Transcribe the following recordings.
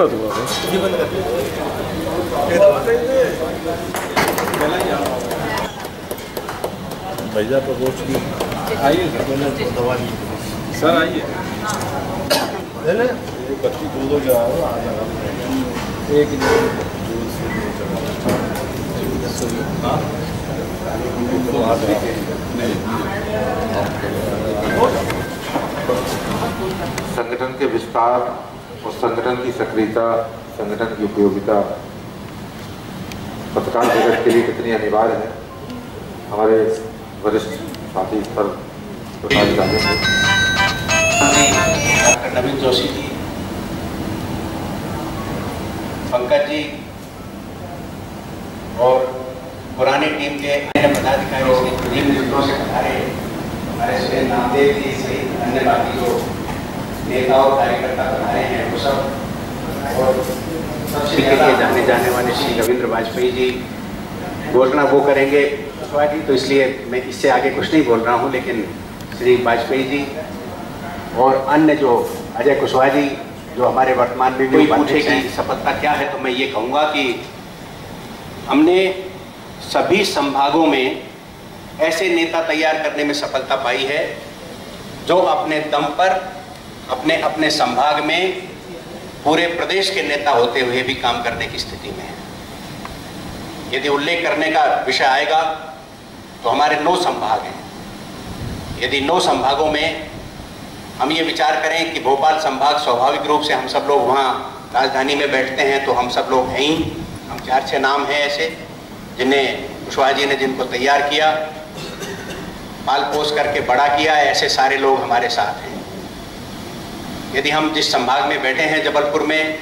लो तो भैया प्रपोज की आइए सर, आइए बच्ची दो जा एक संगठन के विस्तार और संगठन की सक्रियता, संगठन की उपयोगिता पत्रकार जगत के लिए कितनी अनिवार्य है, हमारे वरिष्ठ साथी इस पर प्रकाश डालेंगे। डॉक्टर नवीन जोशी जी, पंकज जी और पुरानी टीम के अन्य पदाधिकारी से हमारे सुरेंद्र नामदेव जी सहित अन्य बाकी जो नेता और कार्यकर्ता पधारे हैं वो सब, और सबसे ज़्यादा जाने जाने वाले श्री रविंद्र वाजपेयी जी। घोषणा वो करेंगे कुशवाहा जी, तो इसलिए मैं इससे आगे कुछ नहीं बोल रहा हूँ, लेकिन श्री वाजपेयी जी और अन्य जो अजय कुशवाहा जी जो हमारे वर्तमान में भी पूछे कि सफलता क्या है, तो मैं ये कहूँगा कि हमने सभी संभागों में ऐसे नेता तैयार करने में सफलता पाई है जो अपने दम पर अपने अपने संभाग में पूरे प्रदेश के नेता होते हुए भी काम करने की स्थिति में है। यदि उल्लेख करने का विषय आएगा तो हमारे 9 संभाग हैं। यदि 9 संभागों में हम ये विचार करें कि भोपाल संभाग स्वाभाविक रूप से हम सब लोग वहाँ राजधानी में बैठते हैं, तो हम सब लोग हैं ही, हम 4-6 नाम हैं ऐसे जिन्हें कुशवाहा जी ने जिनको तैयार किया, पाल पोस करके बड़ा किया, ऐसे सारे लोग हमारे साथ हैं। यदि हम जिस संभाग में बैठे हैं जबलपुर में,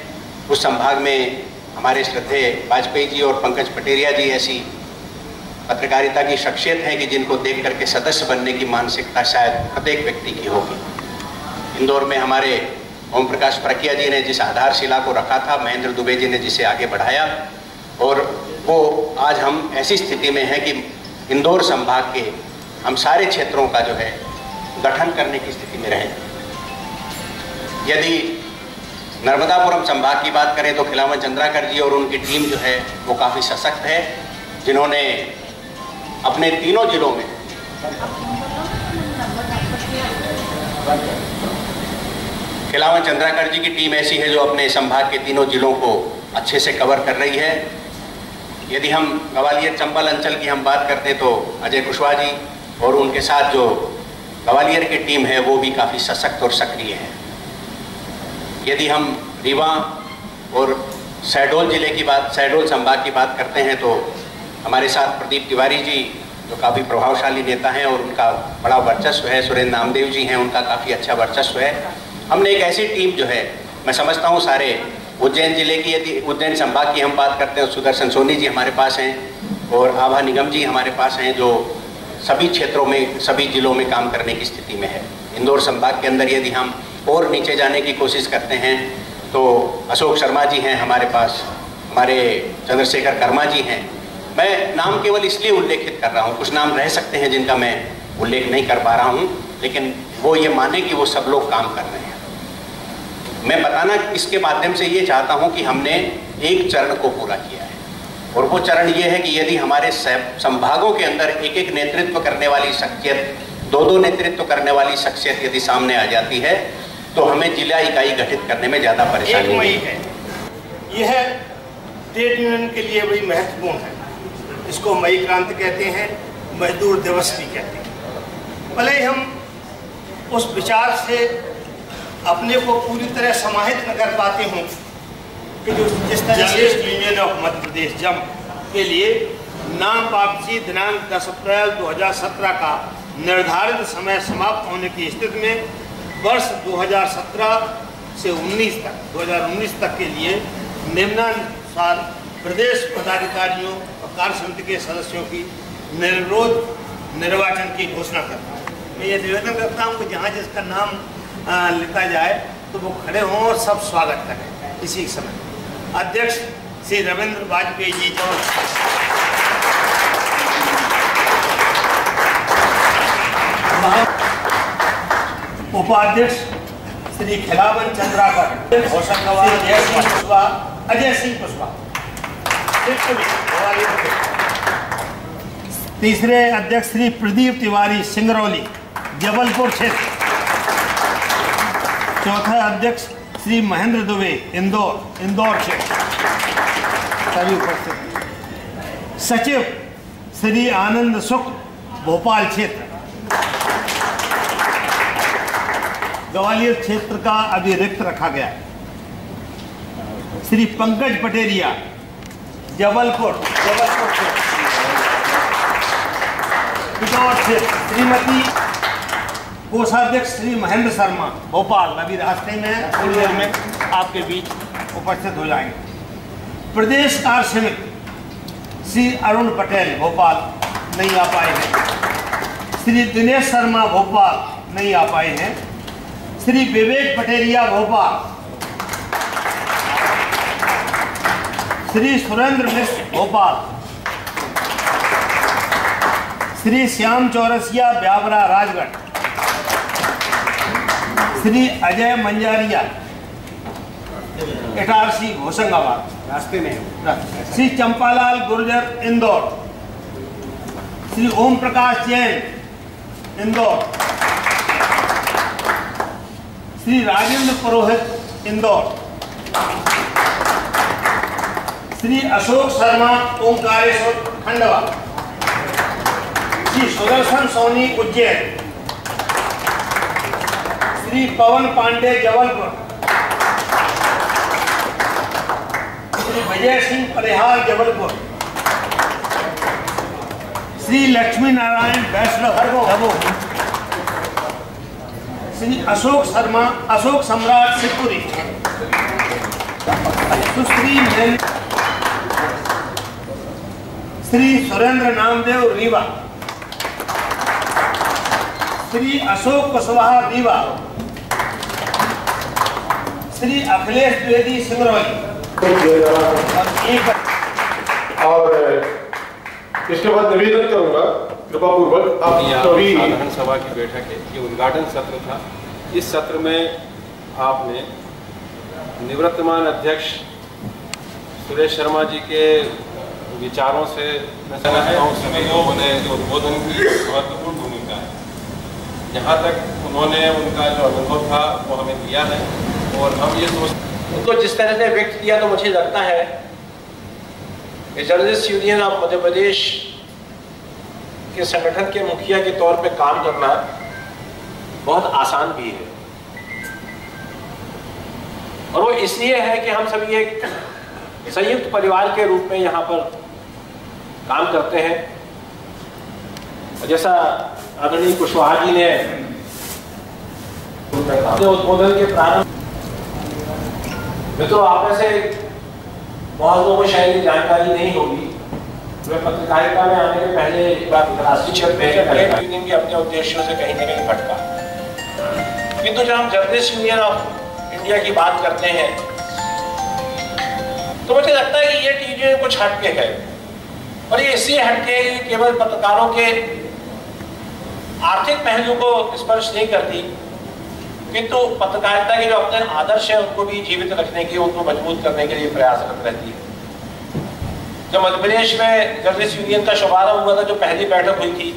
उस संभाग में हमारे श्रद्धेय वाजपेयी जी और पंकज पटेरिया जी ऐसी पत्रकारिता की शख्सियत है कि जिनको देख करके सदस्य बनने की मानसिकता शायद प्रत्येक व्यक्ति की होगी। इंदौर में हमारे ओम प्रकाश प्रकिया जी ने जिस आधारशिला को रखा था, महेंद्र दुबे जी ने जिसे आगे बढ़ाया, और वो आज हम ऐसी स्थिति में हैं कि इंदौर संभाग के हम सारे क्षेत्रों का जो है गठन करने की स्थिति में रहे। यदि नर्मदापुरम संभाग की बात करें तो खिलावन चंद्राकर जी और उनकी टीम जो है वो काफ़ी सशक्त है, जिन्होंने अपने तीनों जिलों में खिलावन चंद्राकर जी की टीम ऐसी है जो अपने संभाग के तीनों जिलों को अच्छे से कवर कर रही है। यदि हम ग्वालियर चंबल अंचल की हम बात करते हैं तो अजय कुशवाहा जी और उनके साथ जो ग्वालियर की टीम है वो भी काफ़ी सशक्त और सक्रिय है। यदि हम रीवा और शहडोल जिले की बात, शहडोल संभाग की बात करते हैं तो हमारे साथ प्रदीप तिवारी जी जो काफ़ी प्रभावशाली नेता हैं और उनका बड़ा वर्चस्व है, सुरेंद्र नामदेव जी हैं, उनका काफ़ी अच्छा वर्चस्व है। हमने एक ऐसी टीम जो है, मैं समझता हूँ सारे उज्जैन जिले की, यदि उज्जैन संभाग की हम बात करते हैं, सुदर्शन सोनी जी हमारे पास हैं और आभा निगम जी हमारे पास हैं, जो सभी क्षेत्रों में सभी जिलों में काम करने की स्थिति में है। इंदौर संभाग के अंदर यदि हम और नीचे जाने की कोशिश करते हैं तो अशोक शर्मा जी हैं हमारे पास, हमारे चंद्रशेखर कर्मा जी हैं। मैं नाम केवल इसलिए उल्लेखित कर रहा हूँ, कुछ नाम रह सकते हैं जिनका मैं उल्लेख नहीं कर पा रहा हूँ, लेकिन वो ये माने कि वो सब लोग काम कर रहे हैं। मैं बताना इसके माध्यम से ये चाहता हूँ कि हमने एक चरण को पूरा किया है, और वो चरण ये है कि यदि हमारे संभागों के अंदर एक एक नेतृत्व करने वाली शख्सियत, 2-2 नेतृत्व करने वाली शख्सियत यदि सामने आ जाती है तो हमें जिला इकाई गठित करने में ज़्यादा परेशानी नहीं है। यह ट्रेड यूनियन के लिए बड़ी महत्वपूर्ण है। इसको मई क्रांति कहते हैं, मजदूर दिवस भी कहते हैं। भले ही हम उस विचार से अपने को पूरी तरह समाहित न कर पाते हों कि जो जिस तरह से यूनियन ऑफ मध्य प्रदेश जम के लिए नाम वापसी दिनांक 10 अप्रैल 2017 का निर्धारित समय समाप्त होने की स्थिति में वर्ष 2017 से 2019 तक के लिए निम्नानुसार प्रदेश पदाधिकारियों और कार्य समिति के सदस्यों की निर्विरोध निर्वाचन की घोषणा करता हूँ। मैं ये निवेदन करता हूँ कि जहाँ जिसका नाम लिखा जाए तो वो खड़े हों और सब स्वागत करें। इसी समय अध्यक्ष श्री रविंद्र वाजपेयी जी, उपाध्यक्ष श्री खिलावन चंद्राकर होशंगाबाद, जय सिंह कुशवाहा, अजय सिंह कुशवाहा। तीसरे अध्यक्ष श्री प्रदीप तिवारी सिंगरौली, जबलपुर क्षेत्र। चौथा अध्यक्ष श्री महेंद्र दुबे, इंदौर क्षेत्र। सभी उपस्थित। सचिव श्री आनंद सुख, भोपाल क्षेत्र। ग्वालियर क्षेत्र का अभी रिक्त रखा गया है। श्री पंकज पटेरिया, जबलपुर क्षेत्र। इंदौर क्षेत्र। श्रीमती कोषाध्यक्ष श्री महेंद्र शर्मा, भोपाल, अभी रास्ते में है, थोड़ी देर में आपके बीच उपस्थित हो जाएंगे। प्रदेश कार्य समिति श्री अरुण पटेल, भोपाल, नहीं आ पाए हैं। श्री दिनेश शर्मा, भोपाल, नहीं आ पाए हैं। श्री विवेक पटेरिया, भोपाल। श्री सुरेंद्र मिश्र, भोपाल। श्री श्याम चौरसिया, ब्यावरा, राजगढ़। श्री अजय मंजारिया, इटारसी, होशंगाबाद, रास्ते में। श्री चंपालाल गुर्जर, इंदौर। श्री ओम प्रकाश जैन, इंदौर। श्री राजेंद्र पुरोहित, इंदौर। श्री अशोक शर्मा, ओंकारेश्वर, खंडवा। श्री सुदर्शन सोनी, उज्जैन। श्री पवन पांडे, जबलपुर। श्री विजय सिंह परिहार, जबलपुर। श्री लक्ष्मी नारायण वैष्णव, श्री अशोक शर्मा, अशोक सम्राट, शिवपुरी। सुश्री श्री सुरेंद्र नामदेव, रीवा। श्री अशोक कुशवाहा, रीवा। श्री अखिलेश द्विवेदी, सिंगरौली। और इसके बाद निवेदन करूंगा कृपा पूर्वक आप सभी। साधारण सभा की बैठक है, ये उद्घाटन सत्र था। इस सत्र में आपने निवर्तमान अध्यक्ष सुरेश शर्मा जी के विचारों से उन्होंने उद्बोधन की महत्वपूर्ण भूमिका है। जहाँ तक उन्होंने उनका जो अनुभव था वो हमें दिया है, और हम ये उनको जिस तरह से व्यक्त किया, तो मुझे लगता है कि journalist union of Madhya Pradesh के संगठन के मुखिया के तौर पे काम करना बहुत आसान भी है। और वो इसलिए है कि हम सभी एक संयुक्त परिवार के रूप में यहाँ पर काम करते हैं। और जैसा आदरणीय कुशवाहा जी ने अपने उद्बोधन के प्रारंभ, मित्रों, आप में से बहुत लोगों को शायद ये जानकारी नहीं होगी, मैं पत्रकारिता में आने के पहले राष्ट्रीय क्षेत्र यूनियन के अपने उद्देश्यों से कहीं न कहीं भटका। किंतु जब हम जर्नलिस्ट यूनियन ऑफ इंडिया की बात करते हैं तो मुझे लगता है कि ये चीजें कुछ हटके है, और ये इसलिए हटके केवल पत्रकारों के आर्थिक पहलू को स्पर्श नहीं करती, किंतु पत्रकारिता के जो अपने आदर्श है उनको भी जीवित रखने की, उनको मजबूत करने के लिए प्रयासरत रहती है। जब मध्य प्रदेश में जर्नलिस्ट यूनियन का शुभारंभ हुआ था, जो पहली बैठक हुई थी,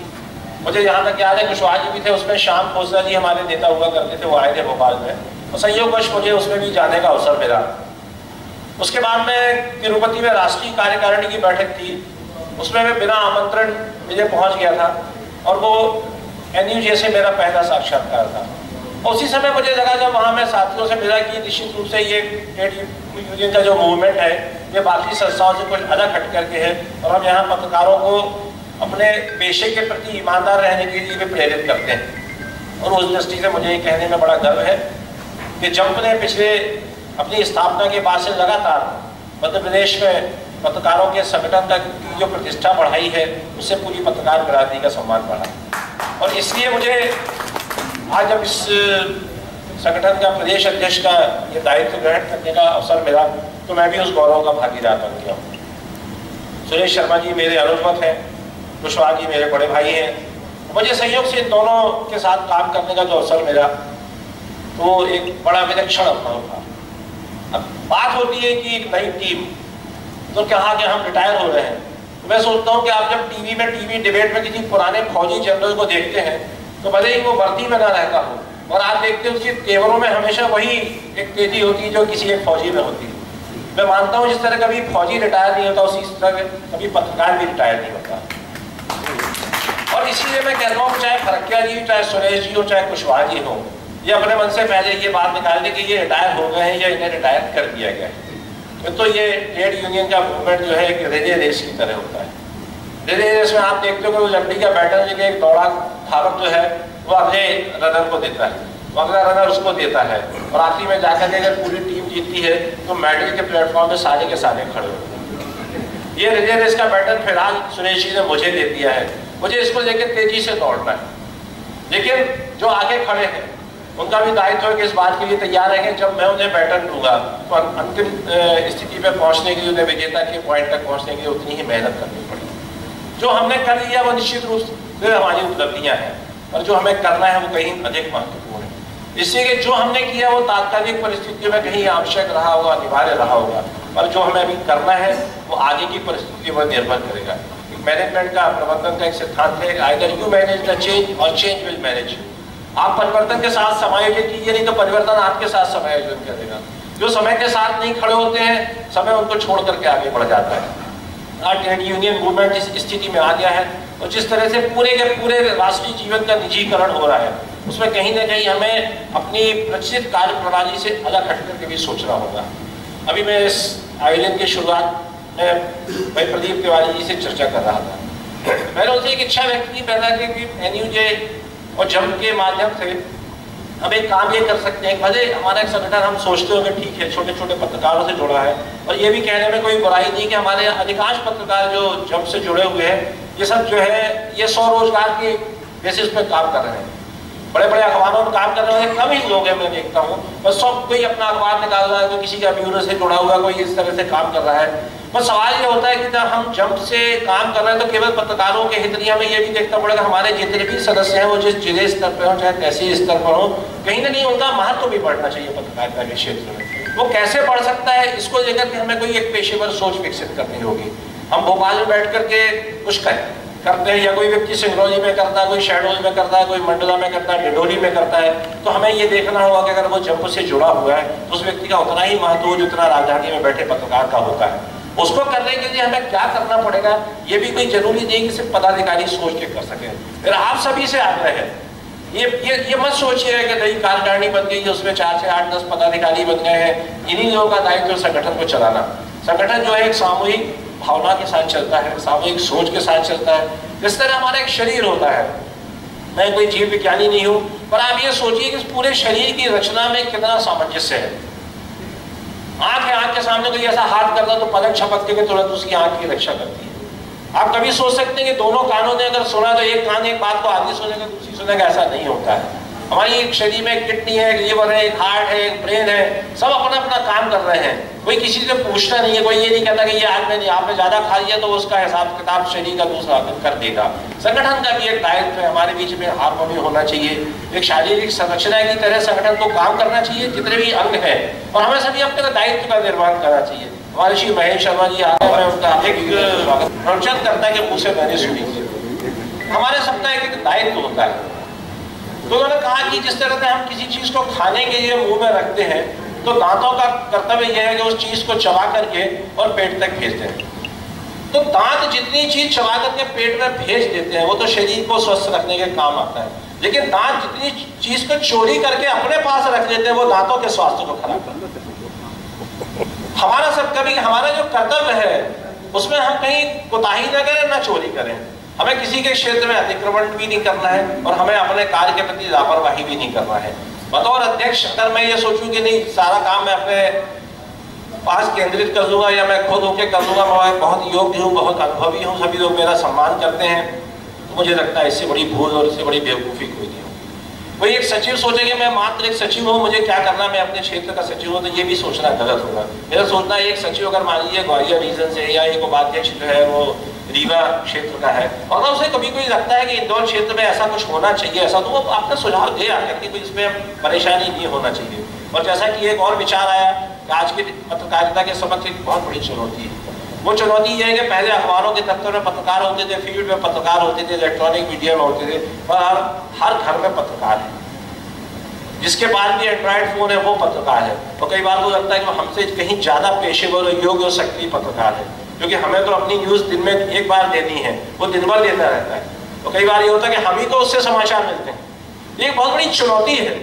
मुझे यहाँ तक याद है कुशवाहा जी भी थे उसमें, श्याम खोसला जी हमारे नेता हुआ करते थे, वो आए थे भोपाल में, तो संयोगवश मुझे उसमें भी जाने का अवसर मिला। उसके बाद में तिरुपति में राष्ट्रीय कार्यकारिणी की बैठक थी, उसमें मैं बिना आमंत्रण मुझे पहुँच गया था, और वो NUJ से मेरा पहला साक्षात्कार था। उसी समय मुझे लगा जब वहाँ मैं साथियों से मिला कि निश्चित रूप से ये ट्रेड यूनियन का जो मूवमेंट है ये बाकी संस्थाओं से कुछ अलग हट करके है, और हम यहाँ पत्रकारों को अपने पेशे के प्रति ईमानदार रहने के लिए भी प्रेरित करते हैं। और उस दृष्टि से मुझे ये कहने में बड़ा गर्व है कि जंप ने पिछले अपनी स्थापना के बाद से लगातार मध्य प्रदेश में पत्रकारों के संगठन तक की जो प्रतिष्ठा बढ़ाई है, उससे पूरी पत्रकार बिरादरी का सम्मान बढ़ा। और इसलिए मुझे आज जब इस संगठन का प्रदेश अध्यक्ष का ये दायित्व ग्रहण करने का अवसर मिला, तो मैं भी उस गौरव का भागीदार बन गया हूँ। सुरेश शर्मा जी मेरे अनुजवत हैं, कुशवाहा जी मेरे बड़े भाई हैं। मुझे संयोग से इन दोनों के साथ काम करने का जो अवसर मिला, तो एक बड़ा विलक्षण अनुभव था। अब बात होती है कि एक नई टीम, तो कहा कि हम रिटायर हो रहे हैं, तो मैं सोचता हूँ कि आप जब टीवी डिबेट में किसी पुराने फौजी जनरल को देखते हैं तो भले ही वो वर्दी में ना रहता हो, और आप देखते हैं उसके तेवरों में हमेशा वही एक तेजी होती है जो किसी एक फौजी में होती है। मैं मानता हूँ जिस तरह कभी फौजी रिटायर नहीं होता, उसी तरह कभी पत्रकार भी रिटायर नहीं होता। और इसीलिए मैं कहता हूँ चाहे फरक्या जी, चाहे सुरेश जी हो, चाहे कुशवाहा जी हो, ये अपने मन से पहले ये बात निकाल दे कि ये रिटायर हो गए हैं या इन्हें रिटायर कर दिया गया है। तो ये ट्रेड यूनियन का मूवमेंट जो है एक रिले रेस की तरह होता है। रिले रेस में आप देखते हो कि वो लकड़ी का बैटल लेके एक दौड़ा धावक जो है वो अगले रनर को देता है, वो अगला रनर उसको देता है, और आखिरी में जाकर के अगर पूरी टीम जीतती है तो मेडल के प्लेटफॉर्म पे सारे के सारे खड़े होते हैं। ये रिले रेस का बैटल फिलहाल सुरेश जी ने मुझे दे दिया है, मुझे इसको लेकर तेजी से दौड़ना है, लेकिन जो आगे खड़े हैं उनका भी दायित्व है कि इस बात के लिए तैयार है कि जब मैं उन्हें बैटन दूंगा तो अंतिम स्थिति पे पहुंचने के लिए, उन्हें विजेता के पॉइंट तक पहुंचने के लिए उतनी ही मेहनत करनी पड़ेगी। जो हमने कर लिया वो निश्चित रूप से हमारी उपलब्धियां हैं, और जो हमें करना है वो कहीं अधिक महत्वपूर्ण है। इसलिए कि जो हमने किया वो तात्कालिक परिस्थितियों में कहीं आवश्यक रहा होगा, अनिवार्य रहा होगा, और जो हमें अभी करना है वो आगे की परिस्थितियों पर निर्भर करेगा। मैनेजमेंट का, प्रबंधन का एक सिद्धांत है, either you manage the change और चेंज विल मैनेज। आप परिवर्तन के साथ समायोजन कीजिए, नहीं तो परिवर्तन आपके साथ समायोजन करेगा। जो समय के साथ नहीं खड़े होते हैं, समय उनको छोड़ करके आगे बढ़ जाता है। आज ट्रेड यूनियन मूवमेंट इस स्थिति में आ गया है, और जिस तरह से पूरे के पूरे राष्ट्रीय जीवन का निजीकरण हो रहा है, उसमें कहीं ना कहीं हमें अपनी प्रचलित कार्य प्रणाली से अलग हट करके भी सोचना होगा। अभी मैं इस आयोजन की शुरुआत में भाई प्रदीप तिवारी जी से चर्चा कर रहा था। मैंने उनसे एक इच्छा व्यक्त की पैदा की कि एनयूजे और जम के माध्यम से हम एक काम ये कर सकते हैं, भले हमारा एक संगठन हम सोचते हो कि ठीक है छोटे छोटे पत्रकारों से जुड़ा है, और ये भी कहने में कोई बुराई नहीं कि हमारे अधिकांश पत्रकार जो जम से जुड़े हुए हैं, ये सब जो है ये स्वरोजगार के बेसिस पे काम कर रहे हैं, बड़े बड़े अखबारों में काम कर रहे हैं। कम ही लोग हैं मैं देखता हूँ, बस सब कोई अपना अखबार निकाल रहा है, कोई किसी का ब्यूरो से जुड़ा हुआ, कोई इस तरह से काम कर रहा है। बस सवाल ये होता है कि जब हम जम से काम कर रहे हैं तो केवल पत्रकारों के हित नहीं, हमें ये भी देखना पड़ेगा हमारे जितने भी सदस्य हैं वो जिस जिले स्तर पर हो चाहे तहसील स्तर पर हो, कहीं ना कहीं उनका महत्व भी बढ़ना चाहिए पत्रकारिता के क्षेत्र में। वो कैसे बढ़ सकता है, इसको लेकर के हमें कोई एक पेशेवर सोच विकसित करनी होगी। हम भोपाल में बैठ करके कुछ करते हैं, या कोई व्यक्ति सिंगरौली में करता है, कोई शहडोल में करता है, कोई मंडला में करता है, डिडोरी में करता है, तो हमें ये देखना होगा कि अगर वो जम्मू से जुड़ा हुआ है तो उस व्यक्ति का उतना ही महत्व हो जितना राजधानी में बैठे पत्रकार का होता है। उसको करने के लिए हमें क्या करना पड़ेगा, ये भी कोई जरूरी नहीं कि सिर्फ पदाधिकारी सोच के कर सके। फिर आप सभी से आग्रह है, ये मत सोचिए कि नई कार्यकारिणी बन गई है, उसमें 4 से 8 10 पदाधिकारी बन गए हैं, इन्हीं लोगों का दायित्व संगठन को चलाना। संगठन जो है एक सामूहिक भावना के साथ चलता है, सामूहिक सोच के साथ चलता है। इस तरह हमारा एक शरीर होता है, मैं कोई जीव विज्ञानी नहीं हूँ, पर आप ये सोचिए कि इस पूरे शरीर की रचना में कितना सामंजस्य है। आंख है, आंख के सामने कोई ऐसा हाथ करता तो पलक झपकते के तुरंत उसकी आंख की रक्षा करती है। आप कभी सोच सकते हैं कि दोनों कानों ने अगर सुना तो एक कान एक बात को आगे सुनेगा, दूसरी सुनेगा, ऐसा नहीं होता है। हमारी एक शरीर में एक किडनी है, एक लीवर है, एक हार्ट है, एक ब्रेन है, सब अपना अपना काम कर रहे हैं। कोई किसी से पूछता नहीं है, कोई ये नहीं कहता कि ये आज नहीं, आपने ज्यादा खा लिया तो उसका हिसाब किताब शरीर का दूसरा आदमी कर देगा। संगठन का भी एक दायित्व है, हमारे बीच में हार्मोनी होना चाहिए, एक शारीरिक संरचना की तरह संगठन को काम करना चाहिए, जितने भी अंग है, और हमें सभी अपने दायित्व का निर्वहन करना चाहिए। हमारे श्री महेश शर्मा जी आए, मैं उनका एक प्रवचन करता है कि मुझसे मैंने सुनी। हमारे सबका एक दायित्व होता है। तो उन्होंने कहा कि जिस तरह से हम किसी चीज को खाने के लिए मुंह में रखते हैं, तो दांतों का कर्तव्य यह है कि उस चीज को चबा करके और पेट तक भेज दें। तो दांत जितनी चीज चबा करके पेट में भेज देते हैं वो तो शरीर को स्वस्थ रखने के काम आता है, लेकिन दांत जितनी चीज को चोरी करके अपने पास रख लेते हैं वो दांतों के स्वास्थ्य को खराब कर देते हैं। हमारा सब कभी हमारा जो कर्तव्य है उसमें हम कहीं कोताही न करें, न चोरी करें। हमें किसी के क्षेत्र में अतिक्रमण भी नहीं करना है, और हमें अपने कार्य के प्रति लापरवाही भी नहीं करना है। बतौर अध्यक्ष अगर मैं ये सोचूं कि नहीं सारा काम मैं अपने पास केंद्रित कर लूंगा या मैं खुद होके कर लूंगा, मैं बहुत योग्य हूँ, बहुत अनुभवी हूँ, सभी लोग मेरा सम्मान करते हैं, तो मुझे लगता है इससे बड़ी भूल और इससे बड़ी बेवकूफ़ी कोई नहीं होगी। कोई एक सचिव सोचेंगे मैं मात्र एक सचिव हूँ, मुझे क्या करना, मैं अपने क्षेत्र का सचिव हूँ, तो ये भी सोचना गलत होगा। मेरा सोचना एक सचिव अगर मान लीजिए ग्वालियर रीजन से या एक उपाध्यक्ष जो है वो रीवा क्षेत्र का है, और अगर उसे कभी कोई लगता है कि इंदौर क्षेत्र में ऐसा कुछ होना चाहिए ऐसा, तो वो आपका सुझाव दे आकर कि कोई इसमें परेशानी नहीं होना चाहिए। और जैसा कि एक और विचार आया कि आज की पत्रकारिता के समक्ष एक बहुत बड़ी चुनौती है, वो चुनौती ये है कि पहले अखबारों के दफ्तर में पत्रकार होते थे, फील्ड में पत्रकार होते थे, इलेक्ट्रॉनिक मीडिया में होते थे, और हर घर में पत्रकार है, जिसके पास भी एंड्रॉइड फोन है वो पत्रकार है। और कई बार तो लगता है कि वो हमसे कहीं ज्यादा पेशेवर और योग्य और सक्रिय पत्रकार है, क्योंकि हमें तो अपनी न्यूज दिन में एक बार देनी है, वो दिन भर देता रहता है। तो कई बार ये होता है कि हम ही तो उससे समाचार मिलते हैं। ये एक बहुत बड़ी चुनौती है,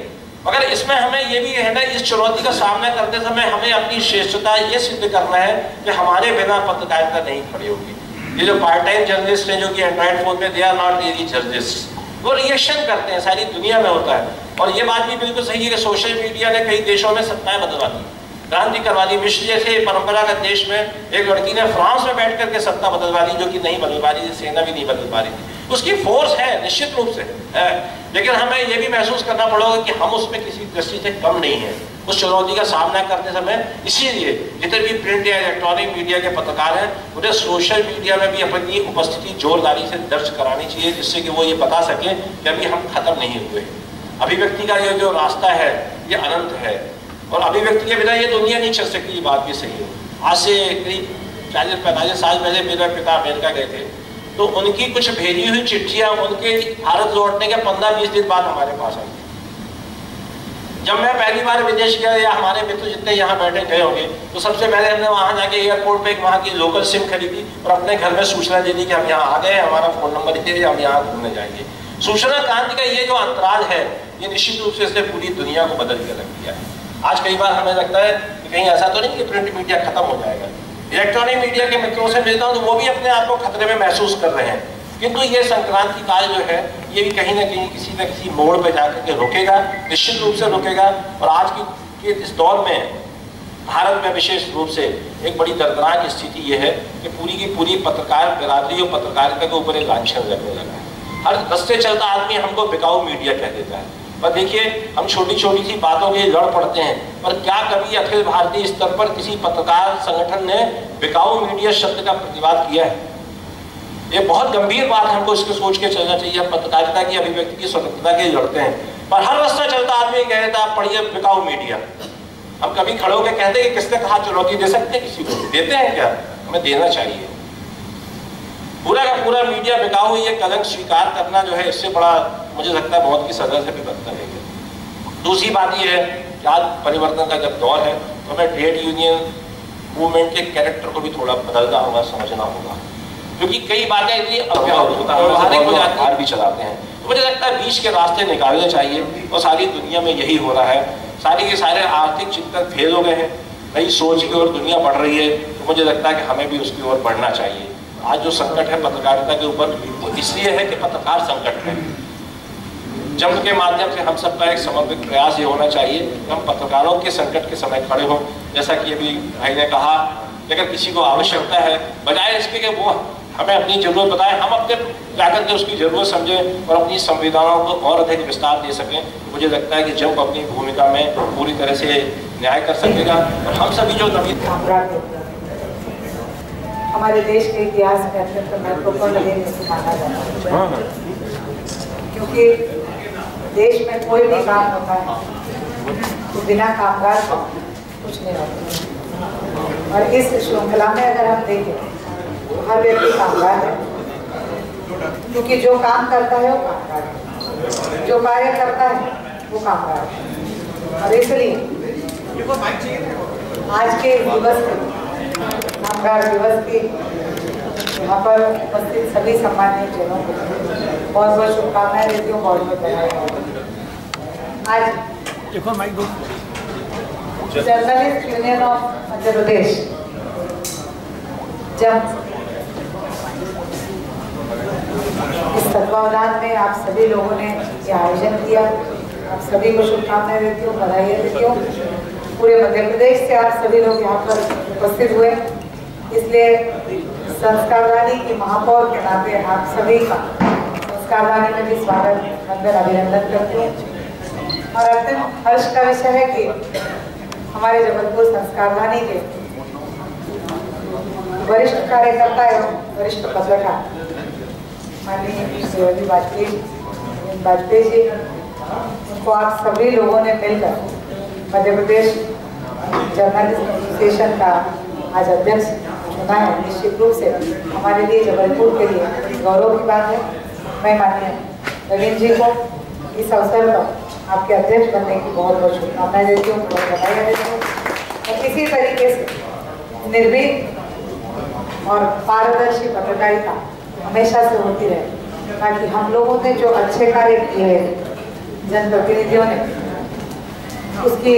मगर इसमें हमें ये भी है ना, इस चुनौती का सामना करते समय हमें अपनी श्रेष्ठता ये सिद्ध करना है कि हमारे बिना पत्रकारिता नहीं खड़ी होगी। ये जो पार्ट टाइम जर्नलिस्ट हैं जो कि एंड्रॉइड फोन में, they are not really journalist, वो रिएक्शन करते हैं, सारी दुनिया में होता है। और ये बात भी बिल्कुल सही है कि सोशल मीडिया ने कई देशों में सत्ताएं बदलवा दी, क्रांति करवा दी। मिस्र जैसे परंपरागत देश में एक लड़की ने फ्रांस में बैठ करके सत्ता बदलवा दी, जो कि नहीं बदल पा रही थी, सेना भी नहीं बदल पा रही थी। उसकी फोर्स है, निश्चित रूप से है, लेकिन हमें यह भी महसूस करना पड़ेगा कि हम उसमें किसी दृष्टि से कम नहीं है उस चुनौती का सामना करते समय। इसीलिए जितने भी प्रिंट या इलेक्ट्रॉनिक मीडिया के पत्रकार हैं, उन्हें सोशल मीडिया में भी अपनी उपस्थिति जोरदारी से दर्ज करानी चाहिए, जिससे कि वो ये बता सके कि अभी हम खत्म नहीं हुए। अभिव्यक्ति का ये जो रास्ता है ये अनंत है, और अभिव्यक्ति के बिना ये दुनिया नहीं चल सकती। ये बात भी सही है। आज से करीब 40-45 साल पहले मेरे पिता अमेरिका गए थे, तो उनकी कुछ भेजी हुई चिट्ठियां उनके भारत लौटने के 15-20 दिन बाद हमारे पास आई। जब मैं पहली बार विदेश गया, या हमारे मित्र जितने यहाँ बैठे गए होंगे, तो सबसे पहले हमने वहाँ जाके एयरपोर्ट पे एक वहाँ की लोकल सिम खरीदी और अपने घर में सूचना दे दी कि हम यहाँ आ गए, हमारा फोन नंबर दीजिए, हम यहाँ घूमने जाएंगे। सूचना क्रांति का ये जो अंतराल है, ये निश्चित रूप से इसने पूरी दुनिया को बदल के रख दिया है। आज कई बार हमें लगता है कि कहीं ऐसा तो नहीं कि प्रिंट मीडिया खत्म हो जाएगा। इलेक्ट्रॉनिक मीडिया के मित्रों से मिलता हूँ तो वो भी अपने आप को खतरे में महसूस कर रहे हैं, किंतु ये संक्रांति काल जो है ये भी कहीं ना कहीं किसी न किसी मोड़ पर जाकर के रुकेगा, निश्चित रूप से रुकेगा। और आज की इस दौर में भारत में विशेष रूप से एक बड़ी दर्दनाक स्थिति ये है कि पूरी की पूरी पत्रकार बिरादरी और पत्रकारिता के ऊपर एक लांछन लगने लगा है। हर रास्ते चलता आदमी हमको बिकाऊ मीडिया कह देता है। और देखिए, हम छोटी छोटी सी बातों के लड़ पड़ते हैं, पर क्या कभी अखिल भारतीय स्तर पर किसी पत्रकार संगठन ने बिकाऊ मीडिया शब्द का प्रतिवाद किया है? ये बहुत गंभीर बात है, हमको इसको सोच के चलना चाहिए। हम पत्रकारिता की अभिव्यक्ति की स्वतंत्रता के लिए लड़ते हैं, पर हर रास्ता चलता आदमी कह देता आप पढ़िए बिकाऊ मीडिया। हम कभी खड़े होकर कहते हैं कि किसने कहा चुनौती दे सकते हैं किसी को? देते हैं क्या? हमें देना चाहिए। पूरा का पूरा मीडिया बिकाऊ, ये कलंक स्वीकार करना जो है, इससे बड़ा मुझे लगता है बहुत की सजा से भी बदतर है। दूसरी बात ये है कि आज परिवर्तन का जब दौर है तो हमें ट्रेड यूनियन मूवमेंट के कैरेक्टर को भी थोड़ा बदलना होगा, समझना होगा, क्योंकि कई बातें इतनी व्यवहारिक हो जाती है, भी चलाते हैं। तो मुझे लगता है बीच के रास्ते निकालने चाहिए, और सारी दुनिया में यही हो रहा है। सारी के सारे आर्थिक चिंतन फेल हो गए हैं, नई सोच की ओर दुनिया बढ़ रही है, तो मुझे लगता है कि हमें भी उसकी ओर बढ़ना चाहिए। आज जो संकट है पत्रकारिता के ऊपर, वो इसलिए है कि पत्रकार संकट है। जंग के माध्यम से हम सबका एक समर्पित प्रयास ये होना चाहिए कि हम पत्रकारों के संकट के समय खड़े हों। जैसा कि अभी भाई ने कहा कि अगर किसी को आवश्यकता है, बजाय इसके कि वो हमें अपनी जरूरत बताएं, हम अपने जाकर के उसकी जरूरत समझें और अपनी संविधानों को और अधिक विस्तार दे सकें। मुझे लगता है कि जंग अपनी भूमिका में पूरी तरह से न्याय कर सकेगा। और हम सभी जो नवीन हमारे देश के इतिहास में अत्यंत महत्वपूर्ण दिन माना जाता है, क्योंकि देश में कोई भी काम होता है तो बिना कामगार का कुछ नहीं होता। और इस श्रृंखला में अगर हम देखें तो हर व्यक्ति कामगार है, क्योंकि जो काम करता है वो कामगार है, जो कार्य करता है वो कामगार है। और इसलिए आज के दिवस कामगार दिवस की यहाँ पर उपस्थित सभी सम्मानित जनों को बहुत बहुत शुभकामनाएं देती हूँ। बहुत बहुत धन्यवाद। आज journalist union of Madhya Pradesh जब इस तत्वावधान में आप सभी लोगों ने ये आयोजन किया, आप सभी को शुभकामनाएं देती हूँ, बधाई देती हूँ। पूरे मध्य प्रदेश से आप सभी लोग यहाँ पर उपस्थित हुए, इसलिए संस्कार रानी की महापौर के नाते आप सभी का संस्कार रानी में भी स्वागत अंदर अभिनंदन करती हूँ। और अत्यंत हर्ष का विषय है कि हमारे जबलपुर संस्कार रानी के वरिष्ठ कार्यकर्ता एवं वरिष्ठ पत्रकार माननीय श्री वाजपेयी जी, उनको आप सभी लोगों ने मिलकर मध्य प्रदेश जर्नलिस्ट एसोसिएशन का आज अध्यक्ष चुना है। निश्चित रूप से हमारे लिए, जबलपुर के लिए गौरव की बात है। मैं माननीय नवीन जी को इस अवसर पर आपके अध्यक्ष बनने की बहुत बहुत शुभकामनाएं देती हूँ, बहुत बधाई देती हूँ। और इसी तरीके से निर्भीक और पारदर्शी पत्रकारिता हमेशा से होती रहे, ताकि हम लोगों ने जो अच्छे कार्य किए हैं जनप्रतिनिधियों ने, उसकी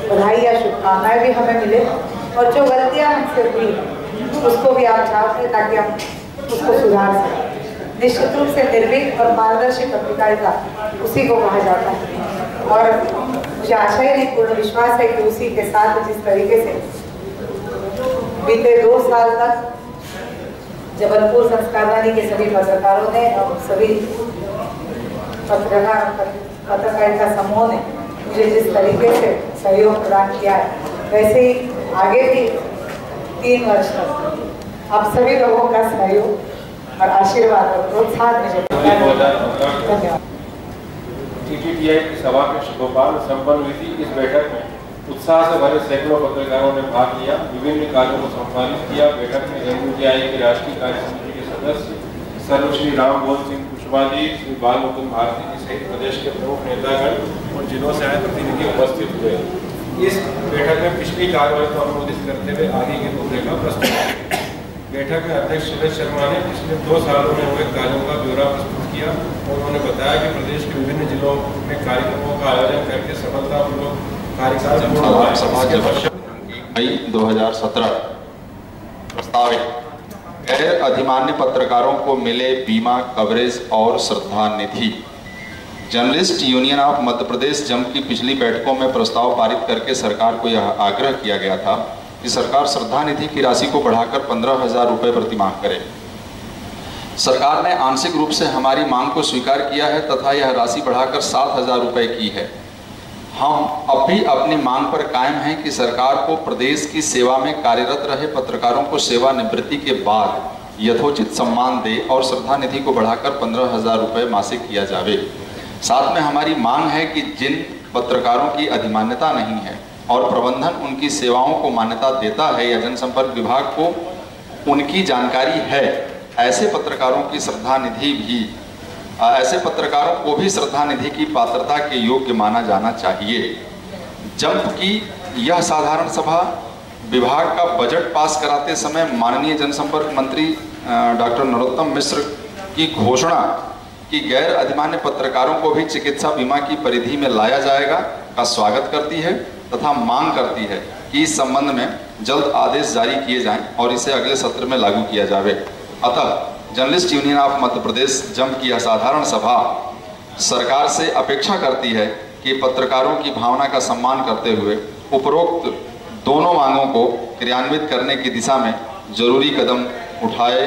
बधाई या शुभकामनाएं भी हमें मिले, और जो गलतियां हमसे हुई उसको भी आप चाहते हैं ताकि हम उसको सुधार सकें। निश्चित रूप से निर्भीक और पारदर्शी पत्रकारिता उसी को कहा जाता है, और मुझे आशा ही नहीं, पूर्ण विश्वास है कि उसी के साथ जिस तरीके से बीते 2 साल तक जबलपुर संस्कारवाणी के सभी पत्रकारों ने और सभी पत्रकारिता समूहों ने मुझे जिस तरीके से सहयोग प्रदान किया है, वैसे ही आगे भी 3 वर्ष तक आप सभी लोगों का सहयोग और आशीर्वाद और प्रोत्साहन मुझे धन्यवाद। TTTI की सभा के भोपाल में संपन्न हुई थी। इस बैठक में उत्साह से भरे सैकड़ों पत्रकारों ने भाग लिया, विभिन्न कार्यों को संपादित किया। बैठक में NUTI की राष्ट्रीय कार्य समिति के सदस्य सर्वश्री राम मोहन सिंह कुशवाहा जी, श्री बाल मुकुंद भारती जी सहित प्रदेश के प्रमुख नेतागण और जिलों से आए प्रतिनिधि उपस्थित हुए। इस बैठक में पिछली कार्रवाई को अनुमोदित करते हुए आगे की रूपरेखा प्रस्तुत। बैठक में अध्यक्ष सुरेश शर्मा ने पिछले 2 सालों में हुए कार्यों का ब्यौरा प्रस्तुत किया और उन्होंने बताया कि प्रदेश के विभिन्न जिलों में कार्यक्रमों का आयोजन करके सफलतापूर्वक कार्यकाल पूर्ण हुआ है। सभा के वर्ष मई 2017 प्रस्तावित गैर अधिमान्य पत्रकारों को मिले बीमा कवरेज और श्रद्धा निधि। Journalist union of Madhya Pradesh जम की पिछली बैठकों में प्रस्ताव पारित करके सरकार को यह आग्रह किया गया था कि सरकार श्रद्धा निधि की राशि को बढ़ाकर 15,000 रुपये प्रति माह करे। सरकार ने आंशिक रूप से हमारी मांग को स्वीकार किया है तथा यह राशि बढ़ाकर 7,000 रुपये की है। हम अब भी अपनी मांग पर कायम हैं कि सरकार को प्रदेश की सेवा में कार्यरत रहे पत्रकारों को सेवानिवृत्ति के बाद यथोचित सम्मान दे और श्रद्धा निधि को बढ़ाकर 15,000 रुपये मासिक किया जावे। साथ में हमारी मांग है कि जिन पत्रकारों की अधिमान्यता नहीं है और प्रबंधन उनकी सेवाओं को मान्यता देता है या जनसंपर्क विभाग को उनकी जानकारी है, ऐसे पत्रकारों की श्रद्धा निधि भी ऐसे पत्रकारों को भी श्रद्धा निधि की पात्रता के योग्य माना जाना चाहिए। जंप की यह साधारण सभा विभाग का बजट पास कराते समय माननीय जनसंपर्क मंत्री डॉक्टर नरोत्तम मिश्र की घोषणा कि गैर अधिमान्य पत्रकारों को भी चिकित्सा बीमा की परिधि में लाया जाएगा का स्वागत करती है तथा मांग करती है कि इस संबंध में जल्द आदेश जारी किए जाएं और इसे अगले सत्र में लागू किया जावे। अतः journalist union of Madhya Pradesh जम की यह साधारण सभा सरकार से अपेक्षा करती है कि पत्रकारों की भावना का सम्मान करते हुए उपरोक्त दोनों मांगों को क्रियान्वित करने की दिशा में जरूरी कदम उठाए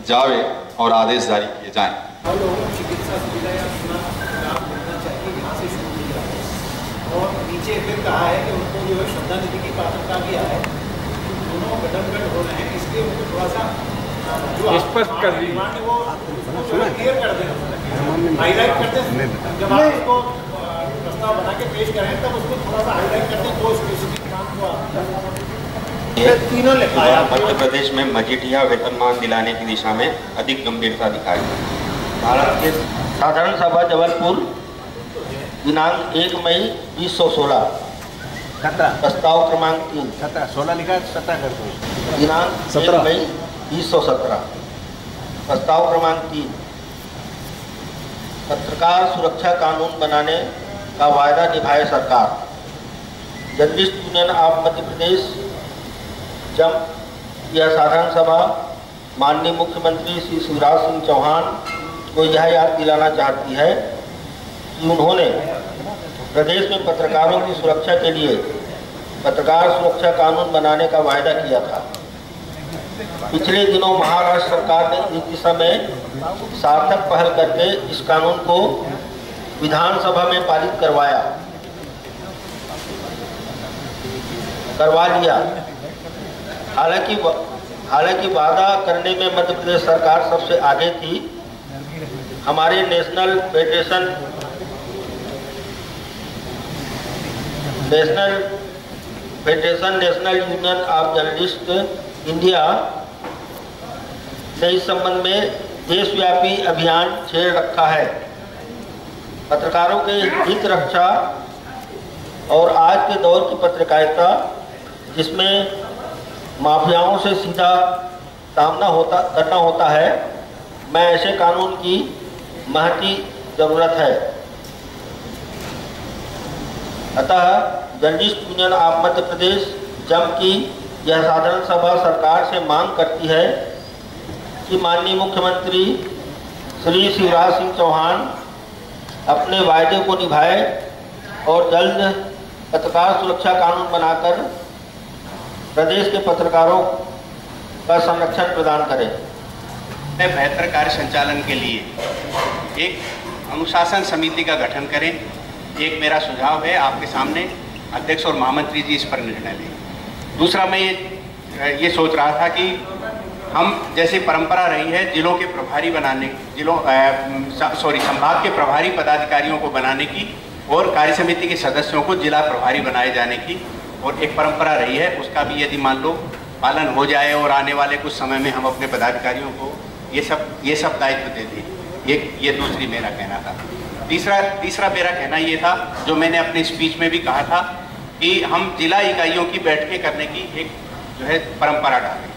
जावे और आदेश जारी किए जाएं। चिकित्सा सुविधा या लाभ मिलना चाहिए, यहाँ से शुरू किया है और नीचे फिर कहा है कि उनको जो है श्रद्धा निधि की पात्रता किया है, दोनों गठन हो रहे हैं, इसलिए उनको थोड़ा सा जो स्पष्ट कर दी वो क्लियर कर दें, हाईलाइट करते हैं। जब आप उसको प्रस्ताव बना के पेश करें तब उसको थोड़ा सा हाईलाइट करते हैं, तो स्पेसिफिक काम को तीनों लिखाया। मध्य प्रदेश में मजीठिया वेतनमान दिलाने की दिशा में अधिक गंभीरता दिखाई। भारत के साधारण सभा जबलपुर दिनांक 1 मई 2016 प्रस्ताव क्रमांक 3 16 लिखा है, 17 कर दो। दिनांक 1 मई 2017 प्रस्ताव क्रमांक 3 पत्रकार सुरक्षा कानून बनाने का वायदा निभाए सरकार। Journalist union of Madhya Pradesh जब यह साधारण सभा माननीय मुख्यमंत्री श्री शिवराज सिंह चौहान को यह याद दिलाना चाहती है कि उन्होंने प्रदेश में पत्रकारों की सुरक्षा के लिए पत्रकार सुरक्षा कानून बनाने का वायदा किया था। पिछले दिनों महाराष्ट्र सरकार ने इस दिशा में सार्थक पहल करके इस कानून को विधानसभा में पारित करवा लिया। हालांकि वादा करने में मध्य प्रदेश सरकार सबसे आगे थी। हमारे national union of journalist India ने इस संबंध में देशव्यापी अभियान छेड़ रखा है। पत्रकारों के हित रक्षा और आज के दौर की पत्रकारिता, जिसमें माफियाओं से सीधा सामना करना होता है, में ऐसे कानून की महती जरूरत है। अतः journalist union of Madhya Pradesh जम की यह साधारण सभा सरकार से मांग करती है कि माननीय मुख्यमंत्री श्री शिवराज सिंह चौहान अपने वायदे को निभाए और जल्द पत्रकार सुरक्षा कानून बनाकर प्रदेश के पत्रकारों का संरक्षण प्रदान करें। बेहतर कार्य संचालन के लिए एक अनुशासन समिति का गठन करें। एक मेरा सुझाव है आपके सामने, अध्यक्ष और महामंत्री जी इस पर निर्णय लें। दूसरा, मैं ये सोच रहा था कि हम जैसे परंपरा रही है जिलों के प्रभारी बनाने, संभाग के प्रभारी पदाधिकारियों को बनाने की और कार्य समिति के सदस्यों को जिला प्रभारी बनाए जाने की, और एक परंपरा रही है, उसका भी यदि मान लो पालन हो जाए और आने वाले कुछ समय में हम अपने पदाधिकारियों को ये सब दायित्व दे दें। ये दूसरी मेरा कहना था। तीसरा मेरा कहना ये था, जो मैंने अपने स्पीच में भी कहा था, कि हम जिला इकाइयों की बैठकें करने की एक जो है परंपरा डालें।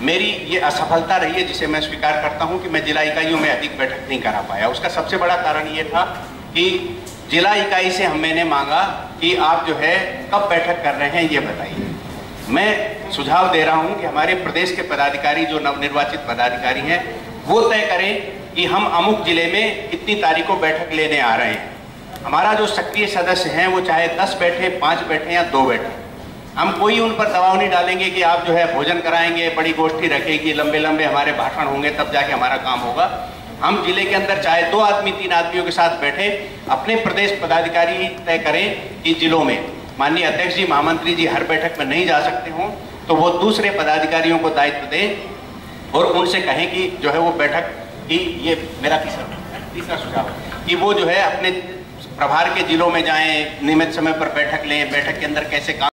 मेरी ये असफलता रही है, जिसे मैं स्वीकार करता हूँ कि मैं जिला इकाइयों में अधिक बैठक नहीं करा पाया। उसका सबसे बड़ा कारण ये था कि जिला इकाई से मैंने मांगा कि आप जो है कब बैठक कर रहे हैं ये बताइए। मैं सुझाव दे रहा हूं कि हमारे प्रदेश के पदाधिकारी, जो नवनिर्वाचित पदाधिकारी हैं, वो तय करें कि हम अमुक जिले में कितनी तारीख को बैठक लेने आ रहे हैं। हमारा जो सक्रिय सदस्य हैं वो चाहे 10 बैठे, 5 बैठे या 2 बैठे, हम कोई उन पर दबाव नहीं डालेंगे कि आप जो है भोजन कराएंगे, बड़ी गोष्ठी रखेगी, लंबे लंबे हमारे भाषण होंगे, तब जाके हमारा काम होगा। हम जिले के अंदर चाहे 2 आदमी 3 आदमियों के साथ बैठे, अपने प्रदेश पदाधिकारी तय करें कि जिलों में माननीय अध्यक्ष जी, महामंत्री जी हर बैठक में नहीं जा सकते हों, तो वो दूसरे पदाधिकारियों को दायित्व दें और उनसे कहें कि जो है वो बैठक की, ये मेरा तीसरा सुझाव है कि वो जो है अपने प्रभार के जिलों में जाएं, नियमित समय पर बैठक लें, बैठक के अंदर कैसे काम